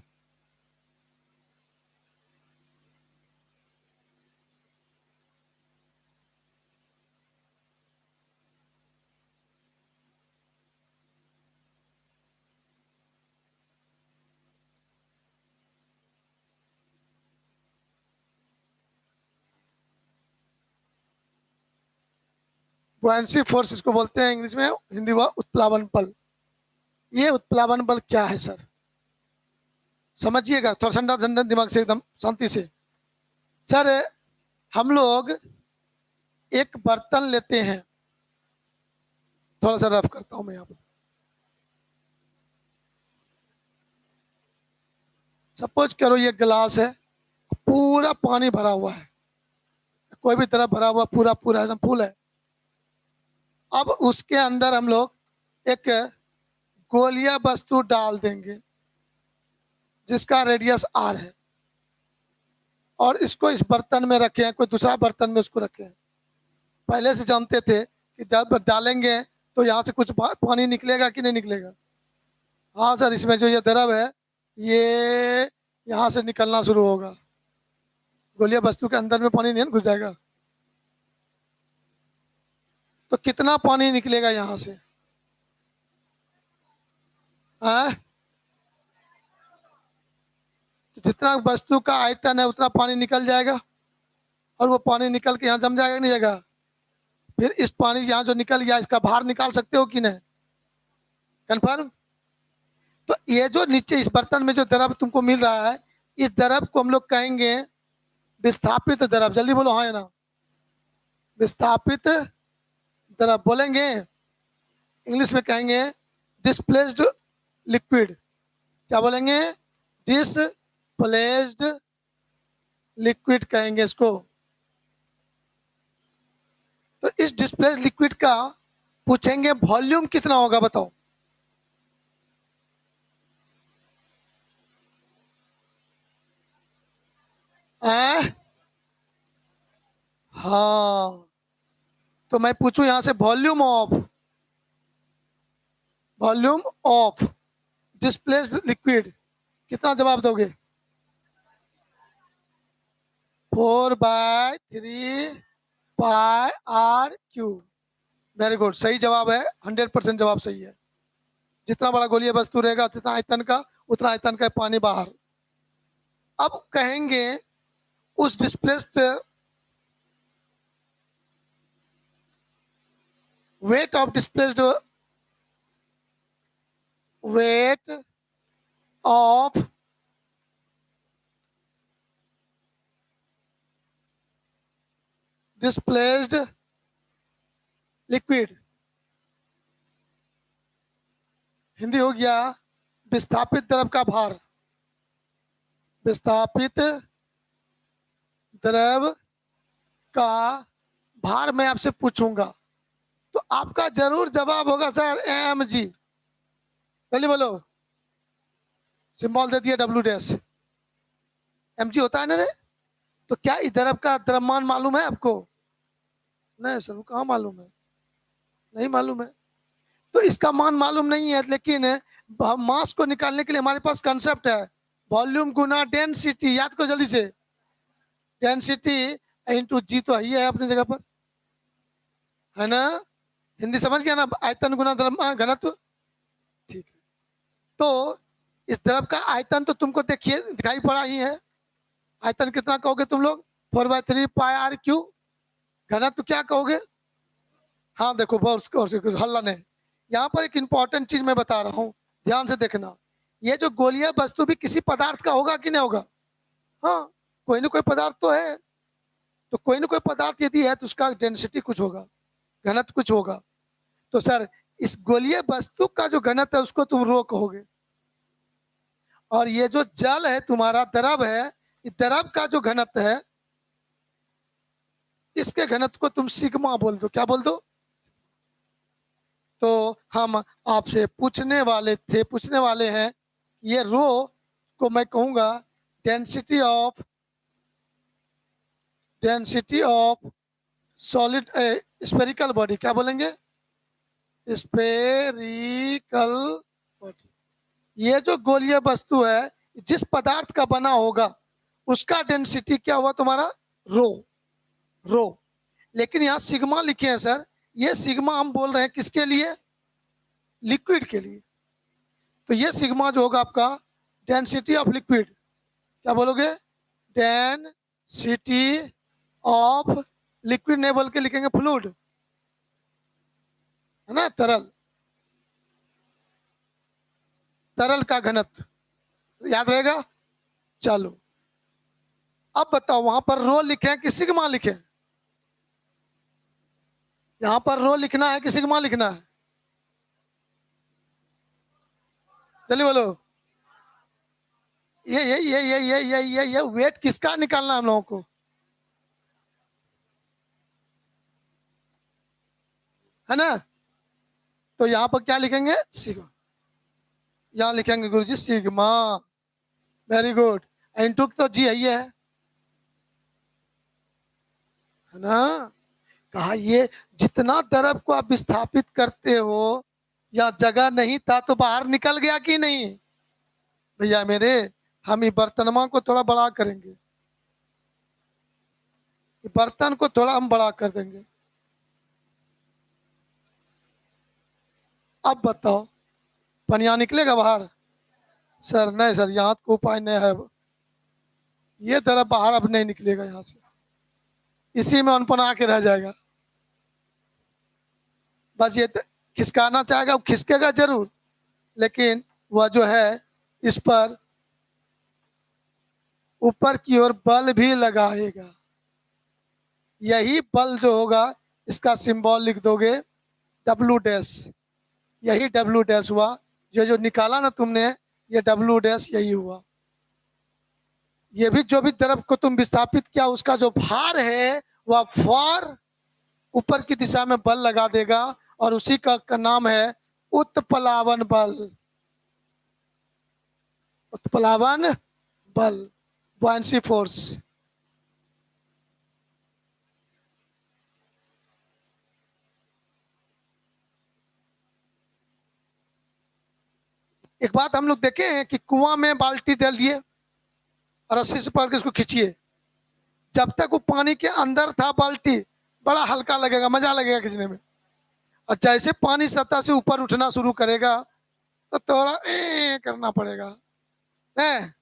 बुआंसी फोर्स इसको बोलते हैं इंग्लिश में, हिंदी हुआ उत्प्लावन बल। ये उत्प्लावन बल क्या है सर? समझिएगा थोड़ा ठंडा ठंडा दिमाग से, एकदम शांति से। सर हम लोग एक बर्तन लेते हैं, थोड़ा सा रफ करता हूं मैं यहाँ पर। सपोज करो ये गिलास है, पूरा पानी भरा हुआ है, कोई भी तरफ भरा हुआ, पूरा पूरा एकदम फुल है। अब उसके अंदर हम लोग एक गोलिया वस्तु डाल देंगे जिसका रेडियस आर है, और इसको इस बर्तन में रखे हैं, कोई दूसरा बर्तन में उसको रखे हैं। पहले से जानते थे कि जब डालेंगे तो यहाँ से कुछ पानी निकलेगा कि नहीं निकलेगा? हाँ सर, इसमें जो ये द्रव है ये यहाँ से निकलना शुरू होगा, गोलिया वस्तु के अंदर में पानी नहीं घुस जाएगा। तो कितना पानी निकलेगा यहाँ से? हाँ? तो जितना वस्तु का आयतन है उतना पानी निकल जाएगा, और वो पानी निकल के यहाँ जम जाएगा नहीं जाएगा? फिर इस पानी यहाँ जो निकल गया इसका बाहर निकाल सकते हो कि नहीं? कंफर्म? तो ये जो नीचे इस बर्तन में जो द्रव तुमको मिल रहा है, इस द्रव को हम लोग कहेंगे विस्थापित द्रव। जल्दी बोलो हाँ या ना। विस्थापित द्रव बोलेंगे, इंग्लिश में कहेंगे डिस्प्लेस्ड लिक्विड। क्या बोलेंगे? डिस्प्लेस्ड लिक्विड कहेंगे इसको। तो इस डिस्प्लेस्ड लिक्विड का पूछेंगे वॉल्यूम कितना होगा, बताओ। हैं? हाँ, तो मैं पूछूं यहां से वॉल्यूम ऑफ डिस्प्लेस्ड लिक्विड, कितना जवाब दोगे? 4/3 पाई r क्यू। वेरी गुड, सही जवाब है, 100% जवाब सही है। जितना बड़ा गोलीय वस्तु रहेगा जितना आयतन का, उतना आयतन का पानी बाहर। अब कहेंगे उस displaced weight of displaced weight of displaced liquid, Hindi हो गया विस्थापित द्रव का भार। विस्थापित द्रव का भार मैं आपसे पूछूंगा तो आपका जरूर जवाब होगा सर mg। जल्दी बोलो, सिंबल दे दिया W'। mg होता है ना रे? तो क्या इस द्रव का द्रव्यमान मालूम है आपको? नहीं सर, वो कहाँ मालूम है? नहीं मालूम है। तो इसका मान मालूम नहीं है, लेकिन मास को निकालने के लिए हमारे पास कंसेप्ट है, वॉल्यूम गुना डेंसिटी। याद करो जल्दी से, डेंसिटी इंटू जी तो ही है अपनी जगह पर, है ना? हिंदी समझ गया ना? आयतन गुना घनत्व। ठीक है, तो इस द्रव का आयतन तो तुमको देखिए दिखाई पड़ा ही है। आयतन कितना कहोगे तुम लोग? 4/3 पाई r क्यू। घनत्व क्या कहोगे? हाँ देखो, बहुत हल्ला नहीं। यहाँ पर एक इंपॉर्टेंट चीज मैं बता रहा हूँ, ध्यान से देखना। ये जो गोलीय वस्तु भी किसी पदार्थ का होगा कि नहीं होगा? हाँ, कोई ना कोई पदार्थ तो है। तो कोई ना कोई पदार्थ यदि है तो उसका डेंसिटी कुछ होगा, घनत्व कुछ होगा। तो सर इस गोलीय वस्तु का जो घनत्व है उसको तुम रो कहोगे, और ये जो जल है तुम्हारा, द्रव है, इस द्रव का जो घनत्व है इसके घनत्व को तुम सिग्मा बोल दो। क्या बोल दो? तो हम आपसे पूछने वाले हैं, ये रो को मैं कहूंगा density of solid spherical body. क्या बोलेंगे? Spherical body. ये जो गोलीय वस्तु है जिस पदार्थ का बना होगा उसका डेंसिटी क्या हुआ तुम्हारा? रो। रो, लेकिन यहाँ सिग्मा लिखे हैं सर। ये सिग्मा हम बोल रहे हैं किसके लिए? लिक्विड के लिए। तो ये सिग्मा जो होगा आपका डेंसिटी ऑफ लिक्विड। क्या बोलोगे? डेंसिटी ऑफ लिक्विड नहीं बोल के लिखेंगे फ्लूइड, है ना? तरल, तरल का घनत्व याद रहेगा। चलो अब बताओ, वहां पर रो लिखे हैं कि सिग्मा लिखे हैं? यहां पर रो लिखना है कि सिग्मा लिखना है? चलिए बोलो। ये वेट किसका निकालना है हम लोगों को, है ना? तो यहाँ पर क्या लिखेंगे? सिग्मा। यहाँ लिखेंगे गुरुजी सिग्मा। Very good. इंटू तो जी है ना? कहा ये जितना द्रव को आप विस्थापित करते हो, या जगह नहीं था तो बाहर निकल गया कि नहीं? भैया मेरे, हम ये बर्तनमा को थोड़ा बड़ा करेंगे, ये बर्तन को थोड़ा हम बड़ा कर देंगे। अब बताओ, पनिया निकलेगा बाहर? सर नहीं सर, यहाँ को उपाय नहीं है, ये द्रव बाहर अब नहीं निकलेगा यहाँ से, इसी में अनपना के रह जाएगा। बस ये खिसकाना चाहेगा, वो खिसकेगा जरूर, लेकिन वह जो है इस पर ऊपर की ओर बल भी लगाएगा। यही बल जो होगा इसका सिंबल लिख दोगे W'। यही W' हुआ, जो निकाला ना तुमने, ये W' यही हुआ। ये भी जो भी द्रव को तुम विस्थापित किया उसका जो भार है वह फॉर ऊपर की दिशा में बल लगा देगा, और उसी का नाम है उत्प्लावन बल। उत्प्लावन बल, बुयांसी फोर्स। एक बात हम लोग देखे हैं कि कुआं में बाल्टी डालिए और रस्सी से पकड़ के इसको खींचिए, जब तक वो पानी के अंदर था बाल्टी बड़ा हल्का लगेगा, मजा लगेगा खींचने में। और जैसे पानी सतह से ऊपर उठना शुरू करेगा तो थोड़ा करना पड़ेगा, है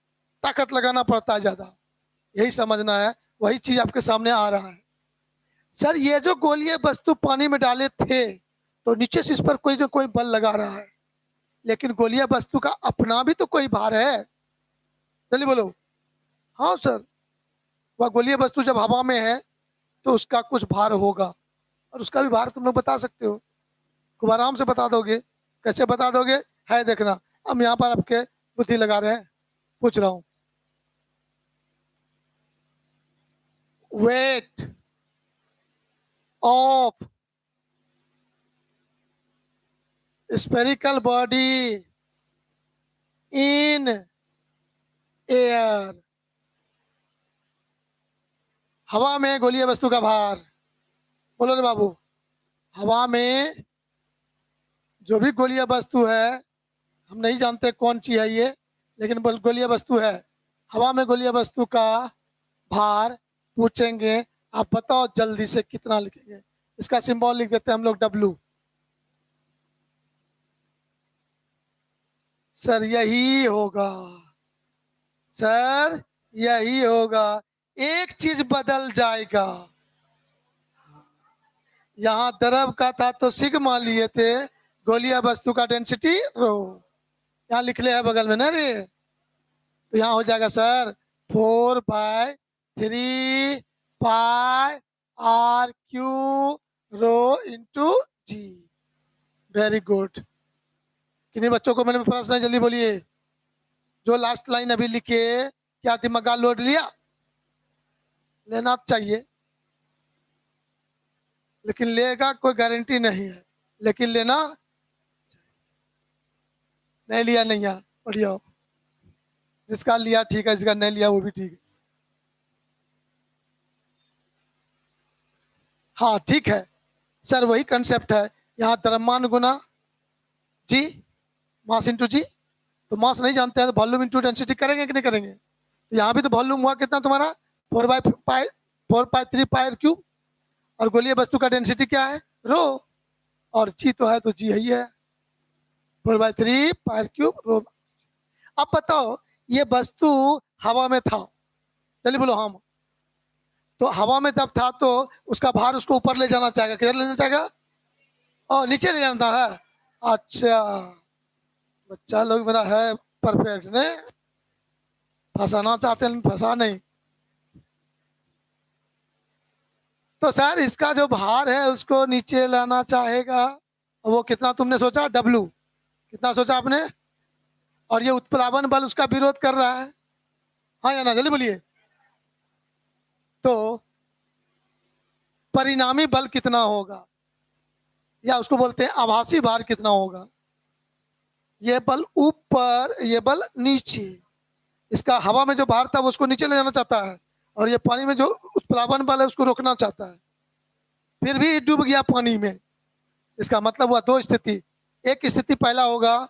ताकत लगाना पड़ता है ज्यादा। यही समझना है, वही चीज आपके सामने आ रहा है। सर ये जो गोलीय वस्तु पानी में डाले थे तो नीचे से इस पर कोई ना कोई बल लगा रहा है, लेकिन गोलीय वस्तु का अपना भी तो कोई भार है। जल्दी बोलो। हाँ सर, वह गोलीय वस्तु जब हवा में है तो उसका कुछ भार होगा, और उसका भी भार तुम लोग बता सकते हो, खूब आराम से बता दोगे। कैसे बता दोगे है देखना, हम यहाँ पर आपके बुद्धि लगा रहे हैं, पूछ रहा हूँ। Weight of spherical body in air, हवा में गोलीय वस्तु का भार। बोलो रे बाबू, हवा में जो भी गोलीय वस्तु है, हम नहीं जानते कौन चीज है ये, लेकिन गोलीय वस्तु है, हवा में गोलीय वस्तु का भार पूछेंगे। आप बताओ जल्दी से कितना लिखेंगे। इसका सिंबल लिख देते हैं हम लोग डब्लू। सर यही होगा, सर यही होगा। एक चीज बदल जाएगा, यहाँ द्रव का था तो सिग्मा लिए थे, गोलीय वस्तु का डेंसिटी रो। यहाँ लिख ले है बगल में ना रे, तो यहाँ हो जाएगा sir 4/3 pi rho into g. Very good. किन्हीं बच्चों को मैंने प्रश्न है, जल्दी बोलिए। जो लास्ट लाइन अभी लिखे, क्या दिमाग लोड लिया? लेना चाहिए, लेकिन लेगा कोई गारंटी नहीं है, लेकिन लेना। नहीं लिया नहीं है, बढ़िया हो। जिसका लिया ठीक है, जिसका नहीं लिया वो भी ठीक है। हाँ ठीक है सर, वही कंसेप्ट है। यहाँ द्रव्यमान गुना जी, मास इंटू जी। तो मास नहीं जानते हैं तो वॉल्यूम इंटू डेंसिटी करेंगे कि नहीं करेंगे? तो यहाँ भी तो वॉल्यूम हुआ कितना तुम्हारा 4/3 पाई क्यूब, और गोलीय वस्तु का डेंसिटी क्या है रो, और जी तो है तो जी ही है 4/3 पाई क्यूब रो। अब बताओ ये वस्तु हवा में था, चलिए बोलो हम, तो हवा में जब था तो उसका भार उसको ऊपर ले जाना चाहेगा, किधर ले जाना चाहेगा? और नीचे ले जाना है। अच्छा, बच्चा लोग मेरा है परफेक्ट ने, फंसाना चाहते हैं फंसा नहीं। तो सर इसका जो भार है उसको नीचे लाना चाहेगा, वो कितना तुमने सोचा डब्लू, कितना सोचा आपने? और ये उत्प्लावन बल उसका विरोध कर रहा है, हाँ या ना, जल्दी बोलिए। तो परिणामी बल कितना होगा, या उसको बोलते हैं आभासी भार कितना होगा? ये बल ऊपर, ये बल नीचे। इसका हवा में जो भार था वो उसको नीचे ले जाना चाहता है, और ये पानी में जो उत्प्लावन बल है उसको रोकना चाहता है। फिर भी डूब गया पानी में। इसका मतलब हुआ दो स्थिति। एक स्थिति पहला होगा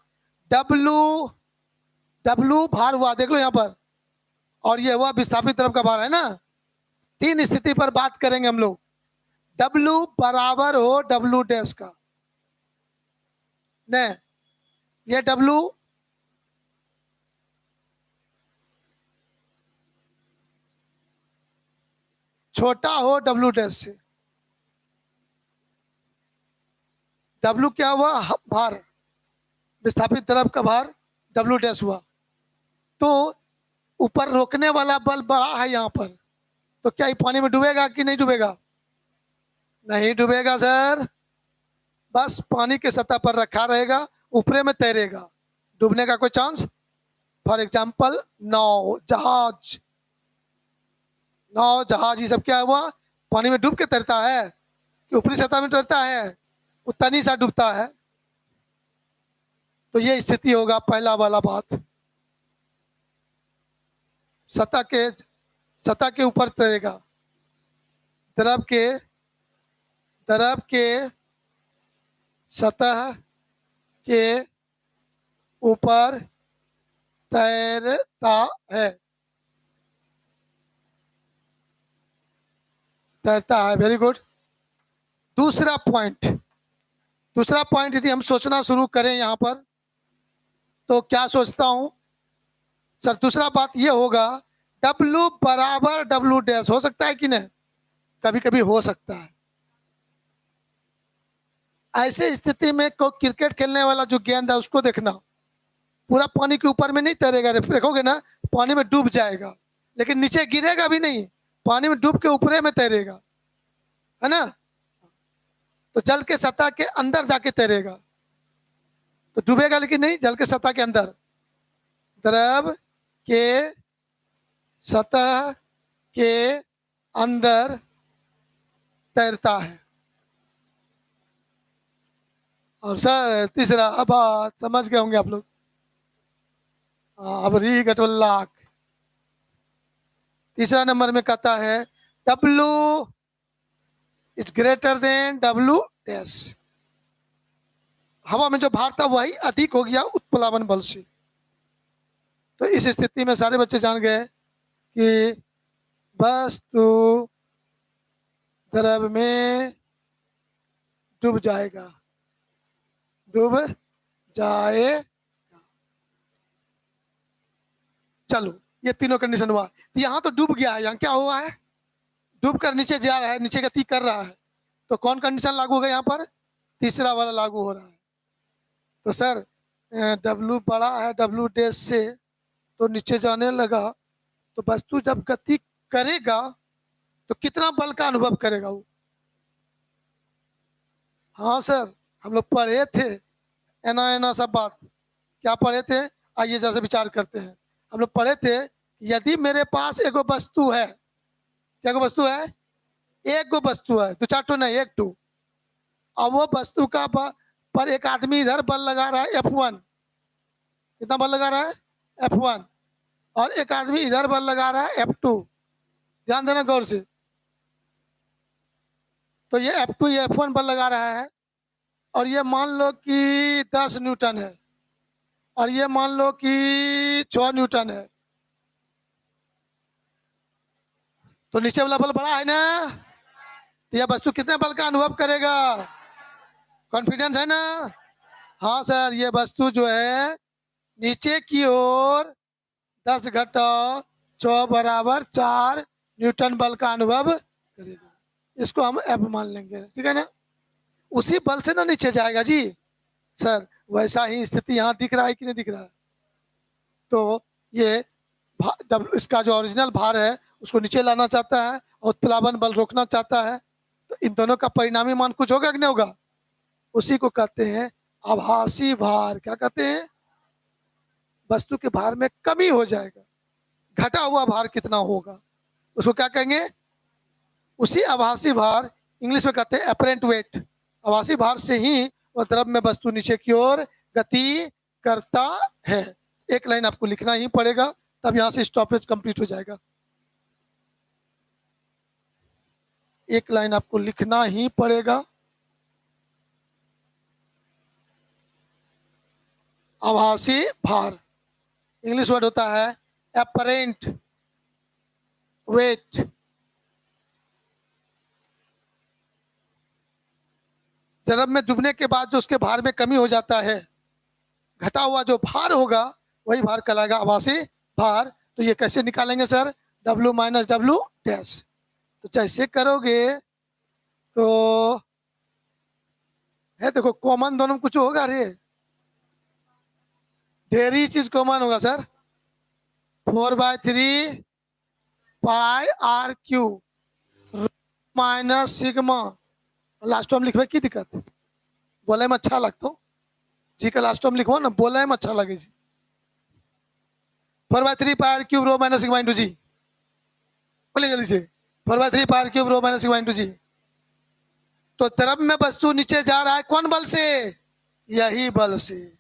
डब्लू, डब्लू भार हुआ देख लो यहाँ पर, और ये हुआ विस्थापित द्रव का भार है ना। तीन स्थिति पर बात करेंगे हम लोग। डब्लू बराबर हो डब्लू डैश का, नहीं ये डब्लू छोटा हो डब्लू डैश से। डब्लू क्या हुआ भार, विस्थापित द्रव का भार डब्लू डैश हुआ। तो ऊपर रोकने वाला बल बड़ा है यहाँ पर, तो क्या ये पानी में डूबेगा कि नहीं डूबेगा? नहीं डूबेगा सर, बस पानी के सतह पर रखा रहेगा, ऊपरे में तैरेगा, डूबने का कोई चांस। फॉर एग्जाम्पल नाव, जहाज, नाव जहाज ये सब क्या हुआ, पानी में डूब के तैरता है कि ऊपरी सतह में तैरता है? उतनी सा डूबता है। तो ये स्थिति होगा पहला वाला बात, सतह के ऊपर तैरेगा, द्रव के, द्रव के सतह के ऊपर तैरता है, तैरता है। Very good. दूसरा पॉइंट, दूसरा पॉइंट यदि हम सोचना शुरू करें यहाँ पर, तो क्या सोचता हूं सर? दूसरा बात ये होगा, W बराबर W डैश हो सकता है कि नहीं? कभी कभी हो सकता है। ऐसे स्थिति में को क्रिकेट खेलने वाला जो गेंद है उसको देखना, पूरा पानी के ऊपर में नहीं तैरेगा, देखोगे ना पानी में डूब जाएगा, लेकिन नीचे गिरेगा भी नहीं, पानी में डूब के ऊपरे में तैरेगा, है ना? तो जल के सतह के अंदर जाके तैरेगा, तो डूबेगा लेकिन नहीं, जल के सतह के अंदर। द्रव के सतह के अंदर तैरता है। और सर तीसरा, अब समझ गए होंगे आप लोग। अब री गटवल्लाक तीसरा नंबर में कहता है W is greater than W dash. हवा में जो भार था वही अधिक हो गया उत्प्लावन बल से। तो इस स्थिति में सारे बच्चे जान गए कि वस्तु द्रव में डूब जाएगा, डूब जाए। चलो ये तीनों कंडीशन हुआ। यहाँ तो डूब गया है, यहाँ क्या हुआ है? डूब कर नीचे जा रहा है, नीचे गति कर रहा है। तो कौन कंडीशन लागू होगा यहाँ पर? तीसरा वाला लागू हो रहा है। तो सर W बड़ा है W डैश से, तो नीचे जाने लगा, तो वस्तु जब गति करेगा तो कितना बल का अनुभव करेगा वो? हाँ सर, हम लोग पढ़े थे एना एना सब बात। क्या पढ़े थे? आइए जरा से विचार करते हैं। हम लोग पढ़े थे, यदि मेरे पास एगो वस्तु है, क्या एगो वस्तु है? एक गो वस्तु है, दो चार टो नहीं, एक टू। अब वो वस्तु का पर एक आदमी इधर बल लगा रहा है F1, कितना बल लगा रहा है? F1। और एक आदमी इधर बल लगा रहा है F2। ध्यान देना गौर से। तो ये F2 ये F1 बल लगा रहा है, और ये मान लो कि 10 न्यूटन है, और ये मान लो कि 6 न्यूटन है। तो नीचे वाला बल बड़ा है ना, तो यह वस्तु कितने बल का अनुभव करेगा? कॉन्फिडेंस है ना? हाँ सर, ये वस्तु जो है नीचे की ओर 10 घटाओ 6 बराबर 4 न्यूटन बल का अनुभव करेगा। इसको हम F मान लेंगे, ठीक है ना? उसी बल से ना नीचे जाएगा जी। सर वैसा ही स्थिति यहाँ दिख रहा है कि नहीं दिख रहा है? तो ये इसका जो ओरिजिनल भार है उसको नीचे लाना चाहता है और उत्प्लावन बल रोकना चाहता है। तो इन दोनों का परिणामी मान कुछ होगा कि नहीं होगा? उसी को कहते हैं आभासी भार। क्या कहते हैं? वस्तु के भार में कमी हो जाएगा, घटा हुआ भार कितना होगा उसको क्या कहेंगे? उसी आभासी भार, इंग्लिश में कहते हैं अपरेंट वेट। आभासी भार से ही वह द्रव में वस्तु नीचे की ओर गति करता है। एक लाइन आपको लिखना ही पड़ेगा, तब यहां से स्टॉपेज कंप्लीट हो जाएगा। एक लाइन आपको लिखना ही पड़ेगा, आभासी भार इंग्लिश वर्ड होता है अपरेंट वेट। द्रव में डूबने के बाद जो उसके भार में कमी हो जाता है, घटा हुआ जो भार होगा वही भार कहलाएगा आभासी भार। तो ये कैसे निकालेंगे sir? W minus W dash. तो जैसे करोगे तो है, देखो कॉमन दोनों में कुछ होगा रे, ढेरी चीज कॉमन होगा sir. 4/3 pi r cube minus sigma. Last term लिखवे की दिक्कत? बोले में अच्छा लगता हो जी का लास्ट टर्म लिखवा ना, बोले में अच्छा लगे जी। 4/3 pi r cube rho minus sigma into g. बोले जल्दी से, 4/3 pi r cube rho minus sigma into g. तो द्रव में वस्तु नीचे जा रहा है कौन बल से? यही बल से,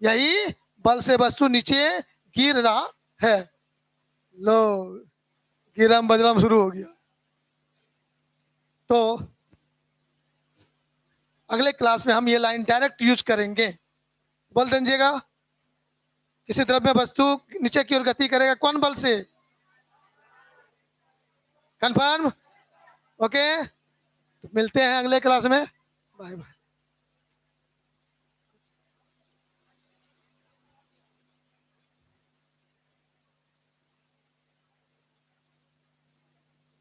यही बल से वस्तु नीचे गिर रहा है। लो गिरम बजरम शुरू हो गया। तो अगले क्लास में हम ये लाइन डायरेक्ट यूज करेंगे। बल दीजिएगा। किसी द्रव्य वस्तु नीचे की ओर गति करेगा कौन बल से? कंफर्म? ओके, तो मिलते हैं अगले क्लास में। Bye bye.